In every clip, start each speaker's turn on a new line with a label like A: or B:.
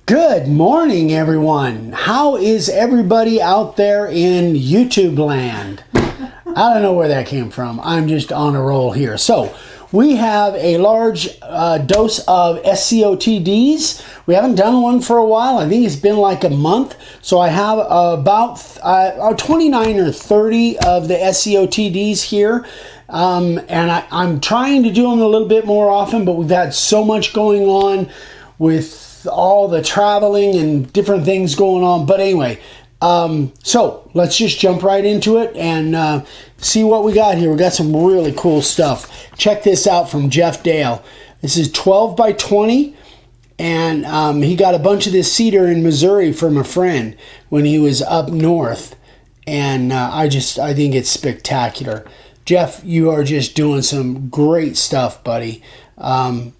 A: Good morning, everyone. How is everybody out there in YouTube land? I don't know where that came from. I'm just on a roll here. So we have a large dose of SCOTDs. We haven't done one for a while. I think it's been like a month. So I have about 29 or 30 of the SCOTDs here. And I'm trying to do them a little bit more often, but we've had so much going on with all the traveling and different things going on. But anyway, so let's just jump right into it and see what we got here. We got some really cool stuff. Check this out from Jeff Dale. This is 12 by 20, and he got a bunch of this cedar in Missouri from a friend when he was up north, and I think it's spectacular. Jeff, you are just doing some great stuff, buddy. I'm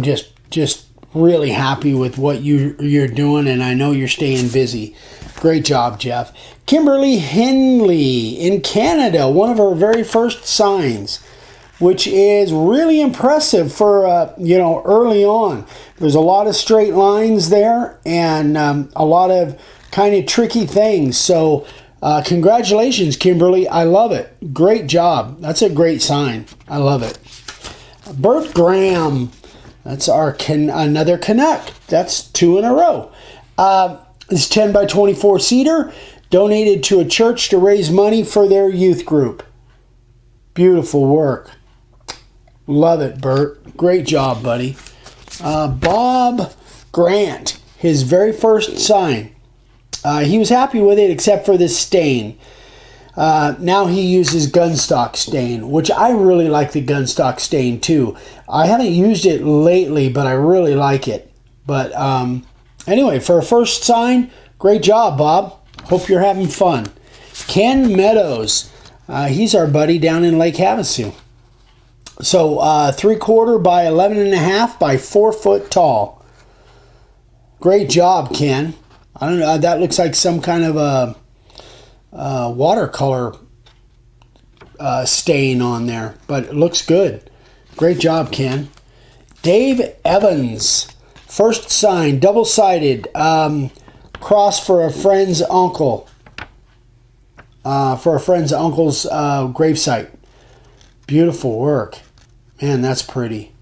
A: just really happy with what you're doing, and I know you're staying busy. Great job, Jeff. Kimberly Henley in Canada, one of our very first signs, which is really impressive for early on. There's a lot of straight lines there and a lot of kind of tricky things. So congratulations, Kimberly. I love it. Great job. That's a great sign. I love it. Bert Graham. That's another Canuck. That's 2 in a row. It's 10 by 24 cedar, donated to a church to raise money for their youth group. Beautiful work. Love it, Bert. Great job, buddy. Bob Grant, his very first sign. He was happy with it except for this stain. Now he uses gunstock stain, which I really like the gunstock stain too. I haven't used it lately, but I really like it. But anyway, for a first sign, great job, Bob. Hope you're having fun. Ken Meadows, he's our buddy down in Lake Havasu. So 3/4 by 11.5 by 4 foot tall. Great job, Ken. I don't know, that looks like some kind of a watercolor stain on there, but it looks good. Great job, Ken. Dave Evans, first sign, double-sided, cross for a friend's uncle, for a friend's uncle's gravesite. Beautiful work. Man, that's pretty.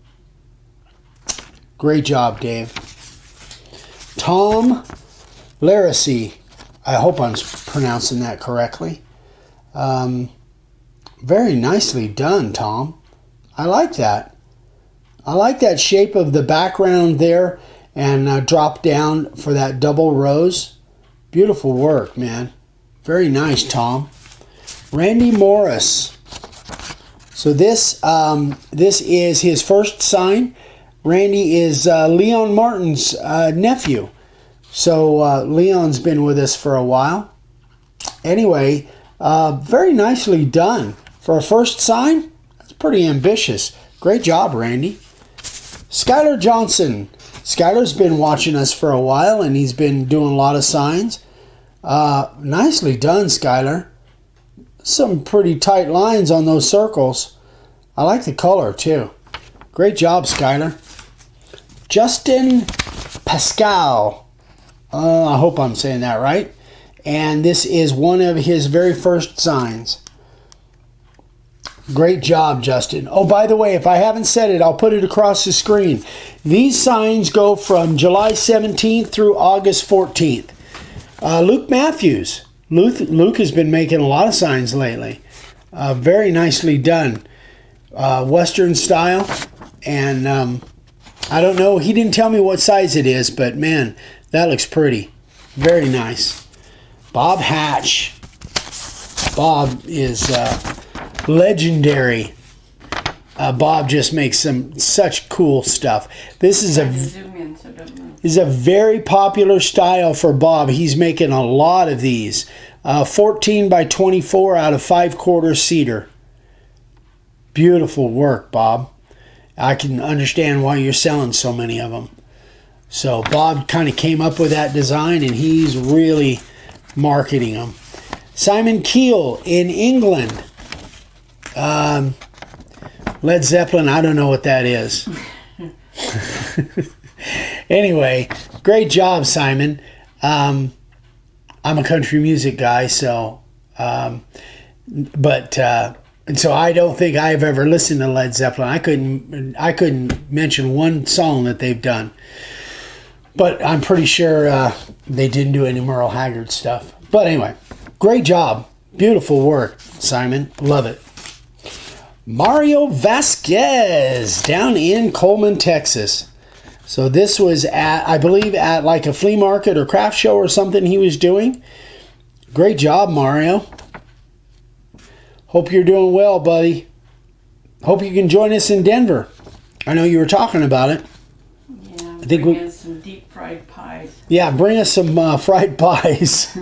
A: Great job, Dave. Tom Laracy, I hope I'm pronouncing that correctly. Very nicely done, Tom. I like that. I like that shape of the background there and drop down for that double rose. Beautiful work, man. Very nice, Tom. Randy Morris. So this is his first sign. Randy is Leon Martin's nephew. So Leon's been with us for a while. Anyway, very nicely done. For a first sign, that's pretty ambitious. Great job, Randy. Skylar Johnson. Skylar's been watching us for a while, and he's been doing a lot of signs. Nicely done, Skylar. Some pretty tight lines on those circles. I like the color, too. Great job, Skylar. Justin Pascal. I hope I'm saying that right. And this is one of his very first signs. Great job, Justin. Oh, by the way, if I haven't said it, I'll put it across the screen. These signs go from July 17th through August 14th. Luke Matthews. Luke has been making a lot of signs lately. Very nicely done. Western style. And I don't know. He didn't tell me what size it is, but man, that looks pretty. Very nice. Bob Hatch. Bob is legendary. Bob just makes such cool stuff. This is a very popular style for Bob. He's making a lot of these. 14 by 24 out of 5/4 cedar. Beautiful work, Bob. I can understand why you're selling so many of them. So Bob kind of came up with that design, and he's really marketing them. Simon Keel in England. Led Zeppelin, I don't know what that is. Anyway, Great job, Simon. I'm a country music guy, so, and so I don't think I've ever listened to Led Zeppelin. I couldn't mention one song that they've done, but I'm pretty sure they didn't do any Merle Haggard stuff. But anyway, great job, beautiful work, Simon. Love it. Mario Vasquez down in Coleman, Texas. So this was at, I believe, at like a flea market or craft show or something he was doing. Great job, Mario. Hope you're doing well, buddy. Hope you can join us in Denver. I know you were talking about it.
B: Yeah, bring us some deep fried pies.
A: Yeah, bring us some fried pies.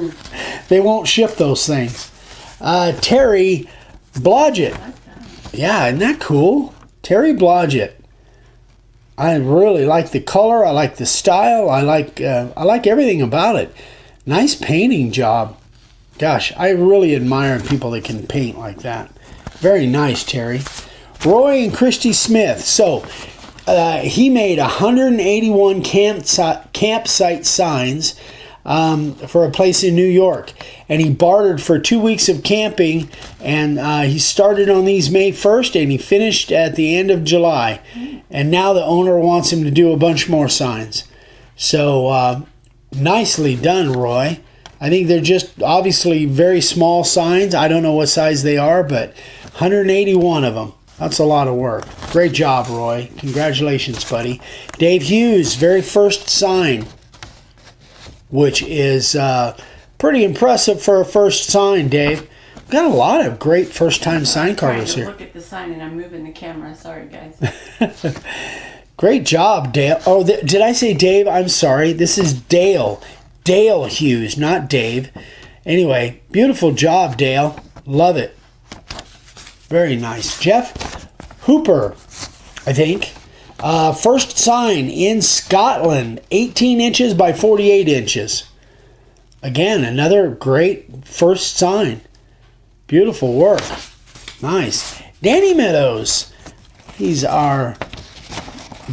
A: They won't ship those things. Terry Blodgett.
B: I like that.
A: Yeah, isn't that cool? Terry Blodgett. I really like the color. I like the style. I like everything about it. Nice painting job. Gosh, I really admire people that can paint like that. Very nice, Terry. Roy and Christy Smith. So he made 181 campsite signs for a place in New York. And he bartered for 2 weeks of camping. And he started on these May 1st and he finished at the end of July. And now the owner wants him to do a bunch more signs. So nicely done, Roy. I think they're just obviously very small signs. I don't know what size they are, but 181 of them. That's a lot of work. Great job, Roy. Congratulations, buddy. Dave Hughes, very first sign, which is pretty impressive for a first sign, Dave. We've got a lot of great first-time sign carvers here.
B: Look at the sign, and I'm moving the camera. Sorry, guys.
A: Great job, Dale. Oh, did I say Dave? I'm sorry. This is Dale. Dale Hughes, not Dave. Anyway, beautiful job, Dale. Love it. Very nice. Jeff Hooper, I think. First sign in Scotland, 18 inches by 48 inches. Again, another great first sign. Beautiful work. Nice. Danny Meadows. He's our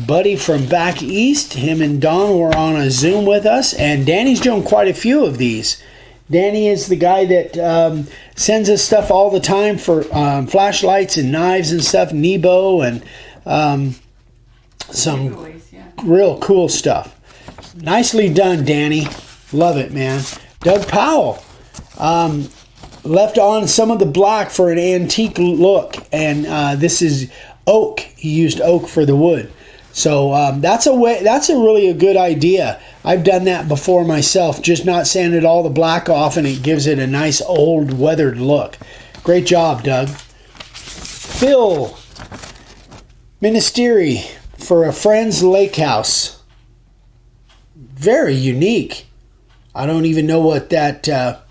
A: buddy from back east. Him and Don were on a Zoom with us, and Danny's doing quite a few of these. Danny is the guy that sends us stuff all the time for flashlights and knives and stuff, Nebo, and some real cool stuff. Nicely done, Danny. Love it, man. Doug Powell left on some of the black for an antique look, and this is oak. He used oak for the wood. So that's a really a good idea. I've done that before myself, just not sanded all the black off, and it gives it a nice old weathered look. Great job, Doug. Phil Ministeri for a friend's lake house. Very unique. I don't even know what that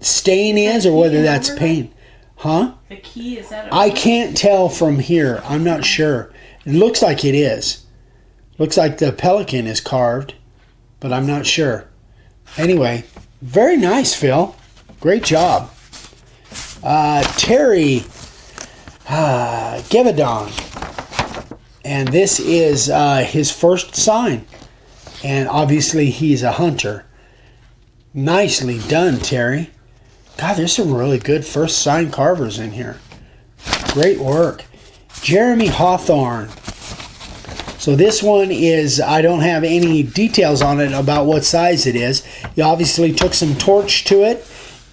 A: stain is or whether that's paint. Huh?
B: The key, is that
A: I can't tell from here. I'm not sure. It looks like it is. Looks like the pelican is carved, but I'm not sure. Anyway, very nice, Phil. Great job. Terry Gevadon. And this is his first sign. And obviously he's a hunter. Nicely done, Terry. God, there's some really good first sign carvers in here. Great work. Jeremy Hawthorne. So this one is, I don't have any details on it about what size it is. He obviously took some torch to it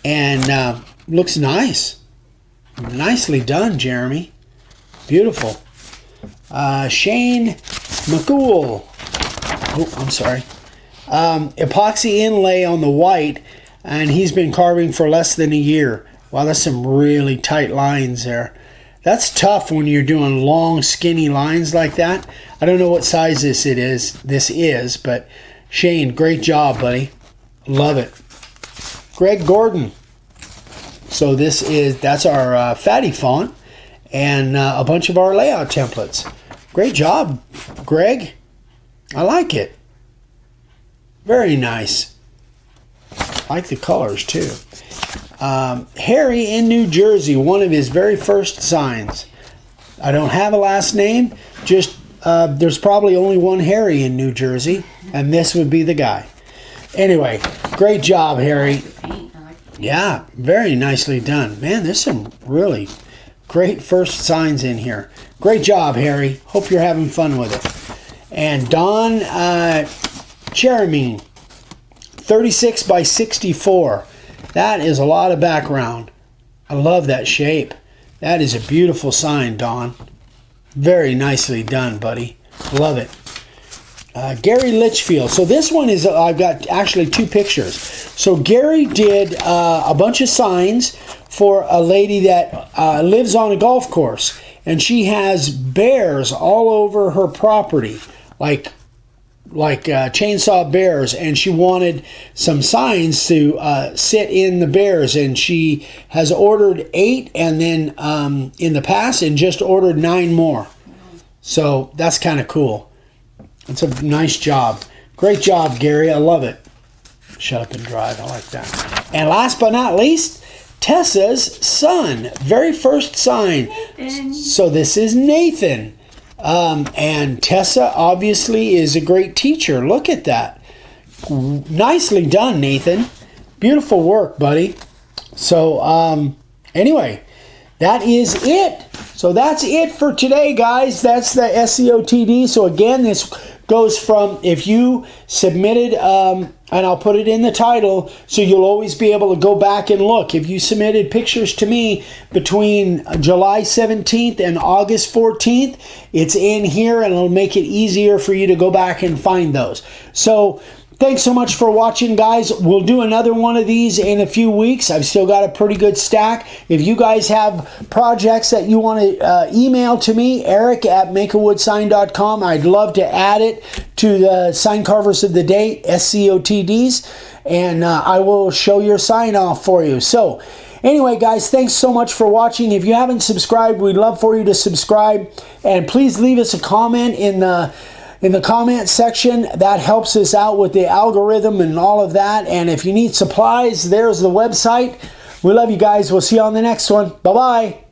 A: and looks nice. Nicely done, Jeremy. Beautiful. Shane McCool. Oh, I'm sorry. Epoxy inlay on the white, and he's been carving for less than a year. Wow, that's some really tight lines there. That's tough when you're doing long, skinny lines like that. I don't know what size this is, but Shane, great job, buddy. Love it. Greg Gordon. So that's our fatty font and a bunch of our layout templates. Great job, Greg. I like it. Very nice. I like the colors too. Harry in New Jersey, one of his very first signs. I don't have a last name, just there's probably only one Harry in New Jersey, and this would be the guy. Anyway, great job, Harry. Yeah, very nicely done. Man, there's some really great first signs in here. Great job, Harry. Hope you're having fun with it. And Don Jeremy, 36 by 64. That is a lot of background. I love that shape. That is a beautiful sign, Don. Very nicely done, buddy. Love it. Gary Litchfield. So this one is, I've got actually two pictures. So Gary did a bunch of signs for a lady that lives on a golf course. And she has bears all over her property, like chainsaw bears. And she wanted some signs to sit in the bears. And she has ordered 8 and then in the past and just ordered 9 more. So that's kind of cool. It's a nice job. Great job, Gary. I love it. Shut up and drive. I like that. And last but not least, Tessa's son. Very first sign.
B: Nathan.
A: So this is Nathan. And Tessa obviously is a great teacher. Look at that. Nicely done, Nathan. Beautiful work, buddy. So anyway, that is it. So that's it for today, guys. That's the SCOTD. So again, this goes from, if you submitted, and I'll put it in the title, so you'll always be able to go back and look. If you submitted pictures to me between July 17th and August 14th, it's in here, and it'll make it easier for you to go back and find those. So thanks so much for watching, guys. We'll do another one of these in a few weeks. I've still got a pretty good stack. If you guys have projects that you want to email to me, eric@makeawoodsign.com. I'd love to add it to the Sign Carvers of the Day, SCOTDs, and I will show your sign off for you. So anyway, guys, thanks so much for watching. If you haven't subscribed, we'd love for you to subscribe. And please leave us a comment in the comment section. That helps us out with the algorithm and all of that. And if you need supplies, there's the website. We love you guys. We'll see you on the next one. Bye-bye.